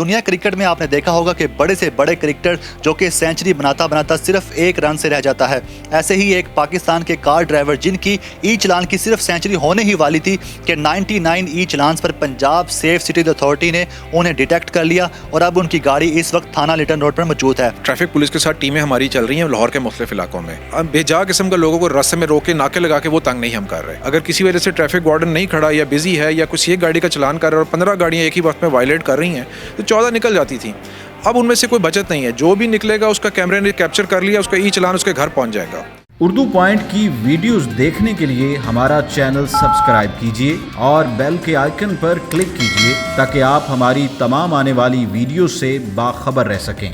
दुनिया क्रिकेट में आपने देखा होगा कि बड़े से बड़े क्रिकेटर जो कि सेंचुरी बनाता बनाता सिर्फ एक रन से रह जाता है। ऐसे ही एक पाकिस्तान के कार ड्राइवर जिनकी ई चलान की सिर्फ सेंचुरी होने ही वाली थी कि 99 ई चलान पर पंजाब सेफ सिटीज अथॉरिटी ने उन्हें डिटेक्ट कर लिया और अब उनकी गाड़ी इस वक्त थाना लिटन रोड पर मौजूद है। ट्रैफिक पुलिस के साथ टीमें हमारी चल रही हैं लाहौर के मुख्तलिफ इलाकों में। अब बेजा किस्म के लोगों को रास्ते में रोक के नाके लगा के वो तंग नहीं हम कर रहे। अगर किसी वजह से ट्रैफिक वार्डन नहीं खड़ा या बिजी है या कुछ एक गाड़ी का चलान कर रहा है और 15 गाड़ियाँ एक ही वक्त में वायलेट कर रही हैं तो 14 निकल जाती थी। अब उनमें से कोई बचत नहीं है, जो भी निकलेगा उसका कैमरे ने कैप्चर कर लिया, उसका ई चलान उसके घर पहुंच जाएगा। उर्दू पॉइंट की वीडियोस देखने के लिए हमारा चैनल सब्सक्राइब कीजिए और बेल के आइकन पर क्लिक कीजिए ताकि आप हमारी तमाम आने वाली वीडियो से बाखबर रह सकें।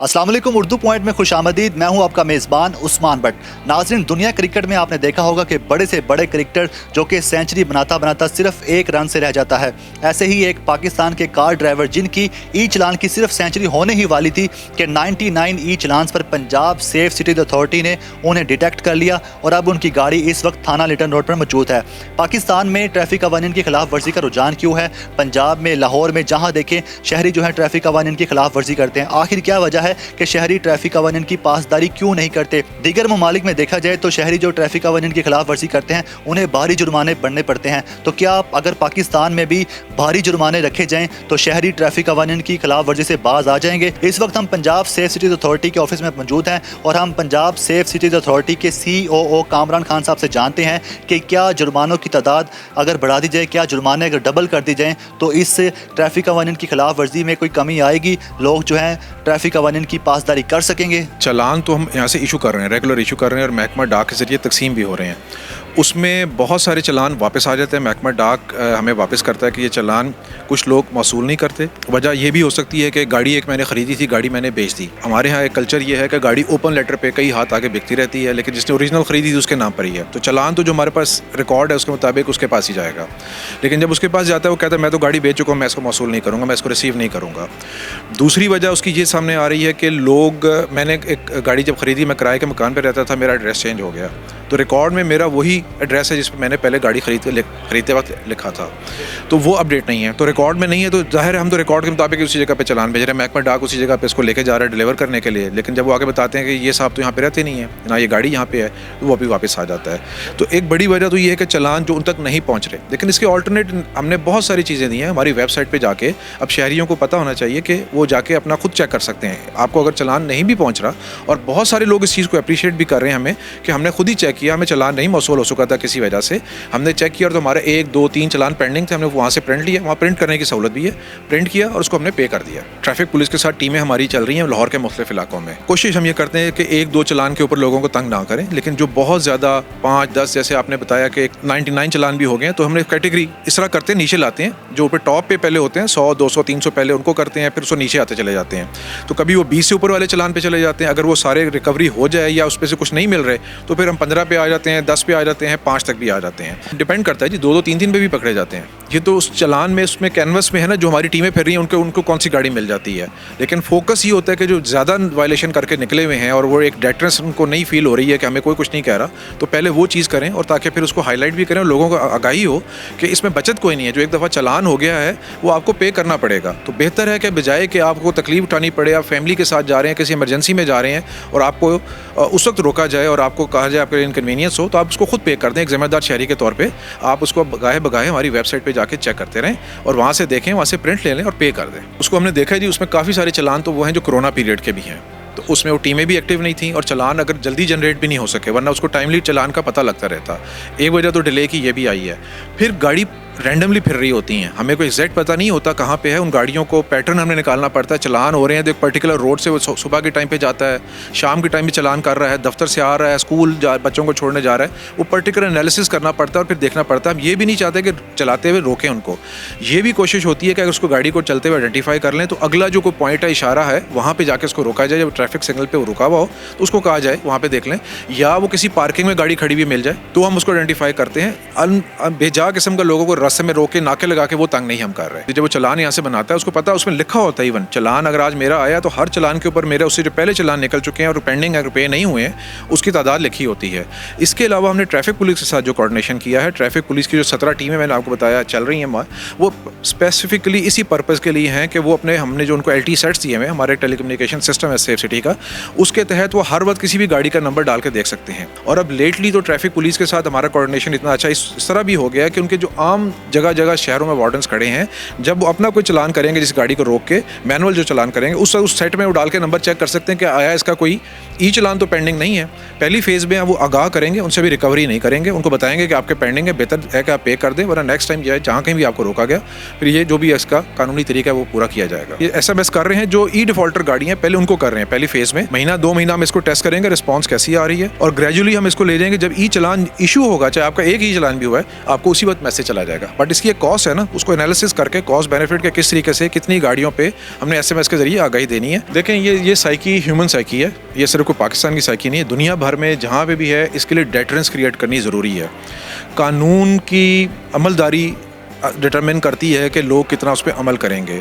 अस्सलाम वालेकुम, उर्दू पॉइंट में खुशामदीद। मैं हूं आपका मेज़बान उस्मान भट्ट। नाज़रीन, दुनिया क्रिकेट में आपने देखा होगा कि बड़े से बड़े क्रिकेटर जो कि सेंचुरी बनाता बनाता सिर्फ एक रन से रह जाता है। ऐसे ही एक पाकिस्तान के कार ड्राइवर जिनकी ई चलान की सिर्फ सेंचुरी होने ही वाली थी कि 99 ई चलान पर पंजाब सेफ सिटीज अथॉरिटी ने उन्हें डिटेक्ट कर लिया और अब उनकी गाड़ी इस वक्त थाना लिटन रोड पर मौजूद है। पाकिस्तान में ट्रैफिक कवानीन की खिलाफ वर्जी का रुझान क्यों है? पंजाब में, लाहौर में जहाँ देखें शहरी जो है ट्रैफिक कवानीन की खिलाफ वर्जी करते हैं। आखिर क्या वजह है कि शहरी ट्रैफिक कवानीन की पासदारी क्यों नहीं करते? दीगर ममालिक में देखा जाए तो शहरी जो ट्रैफिक कवानीन की खिलाफ वर्जी करते हैं उन्हें भारी जुर्माने भरने पड़ते हैं। तो क्या अगर पाकिस्तान में भी भारी जुर्माने रखे जाएं तो शहरी ट्रैफिक कवानीन की खिलाफ वर्जी से बाज आ जाएंगे? इस वक्त हम पंजाब सेफ सिटीज अथॉरिटी के ऑफिस में मौजूद हैं और हम पंजाब सेफ सिटीज अथॉरिटी के COO कामरान खान साहब से जानते हैं कि क्या जुर्मानों की तादाद अगर बढ़ा दी जाए, क्या जुर्माने अगर डबल कर दी जाएँ तो इस ट्रैफिक कवानीन की खिलाफ वर्जी में कोई कमी आएगी? लोग जो हैं ट्रैफिक कवानीन की पासदारी कर सकेंगे? चलान तो हम यहाँ से इशू कर रहे हैं, रेगुलर इशू कर रहे हैं और महकमा डाक के ज़रिए तकसीम भी हो रहे हैं। उसमें बहुत सारे चलान वापस आ जाते हैं। महकमा डाक हमें वापस करता है कि ये चलान कुछ लोग मौसूल नहीं करते। वजह ये भी हो सकती है कि गाड़ी एक मैंने ख़रीदी थी, गाड़ी मैंने बेच दी। हमारे यहाँ एक कल्चर ये है कि गाड़ी ओपन लेटर पे कई हाथ आगे बिकती रहती है, लेकिन जिसने ओरिजिनल ख़रीदी थी उसके नाम पर ही है। तो चलान तो जो हमारे पास रिकॉर्ड है उसके मुताबिक उसके पास ही जाएगा, लेकिन जब उसके पास जाता है वो कहता है मैं तो गाड़ी बेच चुका हूँ, मैं इसको मौसूल नहीं करूँगा, मैं इसको रिसीव नहीं करूँगा। दूसरी वजह उसकी ये सामने आ रही है कि लोग, मैंने एक गाड़ी जब ख़रीदी, मैं किराए के मकान पर रहता था, मेरा एड्रेस चेंज हो गया तो रिकॉर्ड में मेरा वही एड्रेस है जिस पर मैंने पहले गाड़ी खरीदते वक्त लिखा था, तो वो अपडेट नहीं है। तो रिकॉर्ड में नहीं है तो जाहिर है हम तो रिकॉर्ड के मुताबिक उसी जगह पे चलान भेज रहे हैं। महकमा डाक उसी जगह पे इसको लेके जा रहा है डिलीवर करने के लिए, लेकिन जब वो आगे बताते हैं कि ये साहब तो यहाँ पे रहते नहीं है ना, ये गाड़ी यहाँ पे है, तो वो अभी वापस आ जाता है। तो एक बड़ी वजह तो ये है कि चलान जो उन तक नहीं पहुँच रहे। लेकिन इसके ऑल्टरनेट हमने बहुत सारी चीज़ें दी हैं हमारी वेबसाइट पर जाके। अब शहरियों को पता होना चाहिए कि वो जाके अपना खुद चेक कर सकते हैं। आपको अगर चलान नहीं भी पहुँच रहा, और बहुत सारे लोग इस चीज़ को अप्रिशिएट भी कर रहे हैं हमें कि हमने खुद ही चेक किया, हमें चलान नहीं मौसूल हो चुका था किसी वजह से, हमने चेक किया और तो हमारे 1, 2, 3 चलान पेंडिंग थे, हमने वहाँ से प्रिंट लिया, वहाँ प्रिंट करने की सहूलत भी है, प्रिंट किया और उसको हमने पे कर दिया। ट्रैफिक पुलिस के साथ टीमें हमारी चल रही हैं लाहौर के मुख्तलिफ इलाकों में। कोशिश हम ये करते हैं कि 1, 2 चलान के ऊपर लोगों को तंग ना करें, लेकिन जो बहुत ज़्यादा 5, 10 जैसे आपने बताया कि 99 चलान भी हो गए, तो हमने कैटेगरी इस तरह करते हैं, नीचे लाते हैं। जो ऊपर टॉप पे पहले होते हैं 100, 200, 300 पहले उनको करते हैं, फिर उसको नीचे आते चले जाते हैं। तो कभी वो 20 से ऊपर वाले चलान पे चले जाते हैं, अगर वो सारे रिकवरी हो जाए या उस पर से कुछ नहीं मिल रहे तो फिर हम 15 पे आ जाते हैं, 10 पे आ जाते हैं, 5 तक भी आ जाते हैं। डिपेंड करता है जी, 2-2, 3-3 पे भी पकड़े जाते हैं। ये तो उस चलान में, उसमें कैनवस में है ना, जो हमारी टीमें फिर रही हैं उनको कौन सी गाड़ी मिल जाती है। लेकिन फोकस ये होता है कि जो ज़्यादा वायलेशन करके निकले हुए हैं और वो एक डेटरेंस उनको नहीं फील हो रही है कि हमें कोई कुछ नहीं कह रहा, तो पहले वो चीज़ करें और ताकि फिर उसको हाईलाइट भी करें और लोगों को आगाही हो कि इसमें बचत कोई नहीं है। जो एक दफ़ा चलान हो गया है वो आपको पे करना पड़ेगा। तो बेहतर है कि बजाय कि आपको तकलीफ उठानी पड़े, आप फैमिली के साथ जा रहे हैं, किसी इमरजेंसी में जा रहे हैं और आपको उस वक्त रोका जाए और आपको कहा जाए आपके इनकन्वीनियंस हो, तो आप उसको खुद पे कर दें। एक जिम्मेदार शहरी के तौर पे आप उसको बगाए हमारी वेबसाइट पे जाके चेक करते रहें और वहाँ से देखें, वहाँ से प्रिंट ले लें और पे कर दें। उसको हमने देखा है जी, उसमें काफ़ी सारे चलान तो वो हैं जो कोरोना पीरियड के भी हैं, तो उसमें वो टीमें भी एक्टिव नहीं थी और चलान अगर जल्दी जनरेट भी नहीं हो सके, वरना उसको टाइमली चलान का पता लगता रहता। एक वजह तो डिले की ये भी आई है। फिर गाड़ी रैंडमली फिर रही होती हैं, हमें कोई एग्जैक्ट पता नहीं होता कहाँ पे है। उन गाड़ियों को पैटर्न हमें निकालना पड़ता है। चलान हो रहे हैं तो एक पर्टिकुलर रोड से वो सुबह के टाइम पे जाता है, शाम के टाइम पे चलान कर रहा है, दफ्तर से आ रहा है, स्कूल बच्चों को छोड़ने जा रहा है, वो पर्टिकुलर एनालिसिस करना पड़ता है और फिर देखना पड़ता है। हम ये भी नहीं चाहते कि चलाते हुए रोकें उनको। ये भी कोशिश होती है कि अगर उसको गाड़ी को चलते हुए आइडेंटिफाई कर लें तो अगला जो कोई पॉइंट है, इशारा है, वहाँ पर जाकर उसको रोका जाए। जब ट्रैफिक सिग्नल पर वो रुका हुआ हो तो उसको कहा जाए वहाँ पर देख लें, या वो किसी पार्किंग में गाड़ी खड़ी हुई मिल जाए तो हम उसको आइडेंटिफाई करते हैं। बेजा किस्म का लोगों को रास्ते में रोक के नाके लगा के वो तंग नहीं हम कर रहे। जब वो चालान यहाँ से बनाता है उसको पता है, उसमें लिखा होता है इवन चालान अगर आज मेरा आया तो हर चालान के ऊपर मेरे उससे जो पहले चालान निकल चुके हैं और पेंडिंग है, पे नहीं हुए हैं, उसकी तादाद लिखी होती है। इसके अलावा हमने ट्रैफिक पुलिस के साथ जो कोऑर्डिनेशन किया है, ट्रैफिक पुलिस की जो 17 टीमें मैंने आपको बताया चल रही हैं, वो स्पेसिफिकली इसी पर्पज़ के लिए हैं कि वो अपने हमने जो उनको LT सेट्स दिए हैं, हमारे टेलीकम्युनिकेशन सिस्टम है सेफ सिटी का, उसके तहत वो हर वक्त किसी भी गाड़ी का नंबर डाल के देख सकते हैं। और अब लेटली तो ट्रैफिक पुलिस के साथ हमारा कोऑर्डिनेशन इतना अच्छा इस तरह भी हो गया है कि उनके जो आम जगह जगह शहरों में वार्डन्स खड़े हैं, जब वो अपना कोई चालान करेंगे जिस गाड़ी को रोक के मैनुअल जो चालान करेंगे उस सेट में वो डाल के नंबर चेक कर सकते हैं कि आया इसका कोई चालान तो पेंडिंग नहीं है। पहली फेज़ में वो आगाह करेंगे, उनसे भी रिकवरी नहीं करेंगे, उनको बताएंगे कि आपके पेंडिंग है, बेहतर है कि आप पे कर दें, वरना नेक्स्ट टाइम जहाँ कहीं भी आपको रोका गया फिर ये जो भी इसका कानूनी तरीका है वो पूरा किया जाएगा। ये SMS कर रहे हैं जो डिफॉल्टर गाड़ी हैं, पहले उनको कर रहे हैं। पहली फेज़ में महीना 2 महीना हम इसको टेस्ट करेंगे रिस्पॉन्स कैसी आ रही है, और ग्रेजुअली हम इसको ले जाएंगे। जब चालान इशू होगा, चाहे आपका एक चालान भी हुआ है, आपको उसी वक्त मैसेज चला जाएगा। बट इसकी एक कॉस्ट है ना, उसको एनालिसिस करके कॉस्ट बेनिफिट के किस तरीके से कितनी गाड़ियों पे हमने SMS के जरिए आगाही देनी है। देखें ये साइकी ह्यूमन साइकी है, ये सिर्फ कोई पाकिस्तान की साइकी नहीं है, दुनिया भर में जहाँ पे भी है इसके लिए डेटरेंस क्रिएट करनी ज़रूरी है। कानून की अमलदारी डिटरमिन करती है कि लोग कितना उस पर अमल करेंगे।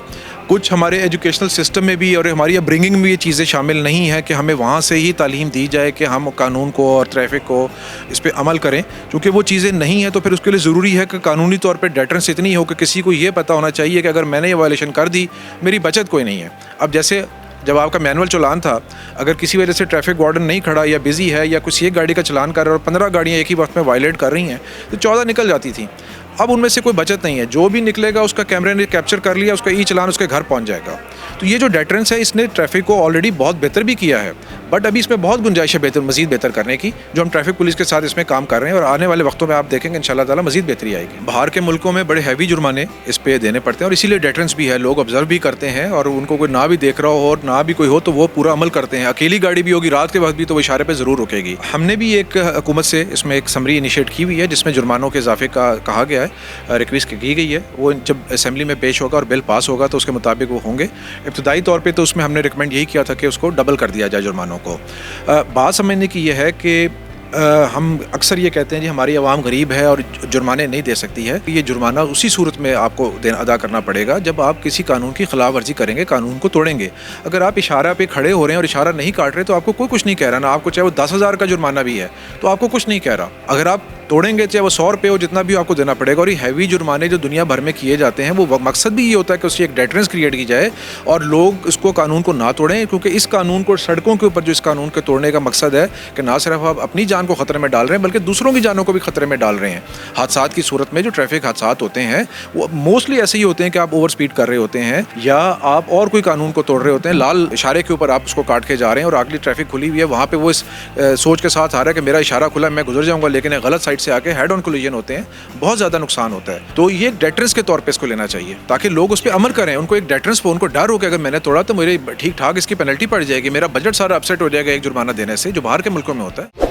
कुछ हमारे एजुकेशनल सिस्टम में भी और हमारी अपब्रिंगिंग में ये चीज़ें शामिल नहीं है कि हमें वहाँ से ही तालीम दी जाए कि हम कानून को और ट्रैफिक को इस पर अमल करें, क्योंकि वो चीज़ें नहीं है। तो फिर उसके लिए ज़रूरी है कि कानूनी तौर पर डेटरेंस इतनी हो कि किसी को ये पता होना चाहिए कि अगर मैंने ये वायलेशन कर दी मेरी बचत कोई नहीं है। अब जैसे जब आपका मैनुअल चालान था, अगर किसी वजह से ट्रैफिक वार्डन नहीं खड़ा या बिजी है या कुछ एक गाड़ी का चालान कर रहा है और 15 गाड़ियाँ एक ही वक्त में वायलेट कर रही हैं तो 14 निकल जाती थी। अब उनमें से कोई बचत नहीं है, जो भी निकलेगा उसका कैमरे ने कैप्चर कर लिया, उसका चालान उसके घर पहुंच जाएगा। तो ये जो डेटरेंस है इसने ट्रैफिक को ऑलरेडी बहुत बेहतर भी किया है, बट अभी इसमें बहुत गुंजाइश है मज़ीद बेहतर करने की, जो हम ट्रैफिक पुलिस के साथ इसमें काम कर रहे हैं। और आने वाले वक्तों में आप देखेंगे इंशाल्लाह ताला मज़ीद बेहतरी आएगी। बाहर के मुल्कों में बड़े हैवी जुर्माने इस पे देने पड़ते हैं और इसीलिए डेटरेंस भी है, लोग ऑब्जर्व भी करते हैं और उनको कोई ना भी देख रहा हो और ना भी कोई हो तो वो पूरा अमल करते हैं। अकेली गाड़ी भी होगी रात के वक्त भी तो वो इशारे पर ज़रूर रुकेगी। हमने भी एक हुकूमत से इसमें एक समरी इनिशिएट की हुई है जिसमें जुर्मानों के इजाफे का कहा गया है, रिक्वेस्ट की गई है। वो जब असेंबली में पेश होगा और बिल पास होगा तो उसके मुताबिक वो होंगे। इब्तदाई तौर पे तो उसमें हमने रिकमेंड यही किया था कि उसको डबल कर दिया जाए जुर्मानों को। बात समझने की ये है कि हम अक्सर ये कहते हैं जी हमारी आवाम गरीब है और जुर्माने नहीं दे सकती है। ये जुर्माना उसी सूरत में आपको अदा करना पड़ेगा जब आप किसी कानून की खिलाफ वर्जी करेंगे, कानून को तोड़ेंगे। अगर आप इशारा पे खड़े हो रहे हैं और इशारा नहीं काट रहे तो आपको कोई कुछ नहीं कह रहा ना, आपको चाहे वो 10,000 का जुर्माना भी है तो आपको कुछ नहीं कह रहा। अगर आप तोड़ेंगे चाहे वो 100 रुपये हो, जितना भी आपको देना पड़ेगा। और ये हैवी जुर्माने जो दुनिया भर में किए जाते हैं वो मकसद भी ये होता है कि उसकी एक डेटरेंस क्रिएट की जाए और लोग इसको कानून को ना तोड़ें, क्योंकि इस कानून को सड़कों के ऊपर जो इस कानून के तोड़ने का मकसद है कि ना सिर्फ आप अपनी जान को ख़तरे में डाल रहे हैं बल्कि दूसरों की जानों को भी ख़तरे में डाल रहे हैं। हादसात की सूरत में जो ट्रैफिक हादसात होते हैं वो मोस्टली ऐसे ही होते हैं कि आप ओवर स्पीड कर रहे होते हैं या आप और कोई कानून को तोड़ रहे होते हैं, लाल इशारे के ऊपर आप उसको काट के जा रहे हैं और अगली ट्रैफिक खुली हुई है, वहाँ पर वो इस सोच के साथ आ रहा है कि मेरा इशारा खुला है मैं गुजर जाऊँगा, लेकिन गलत साइड से आके हेड ऑन कोलिजन होते हैं, बहुत ज़्यादा नुकसान होता है। तो ये एक डेटरेंस के तौर पे इसको लेना चाहिए ताकि लोग उस पर अमल करें। उनको एक डेटरेंस पे उनको डर हो कि अगर मैंने तोड़ा तो मेरे ठीक ठाक इसकी पेनल्टी पड़ जाएगी, मेरा बजट सारा अपसेट हो जाएगा एक जुर्माना देने से, जो बाहर के मुल्कों में होता है।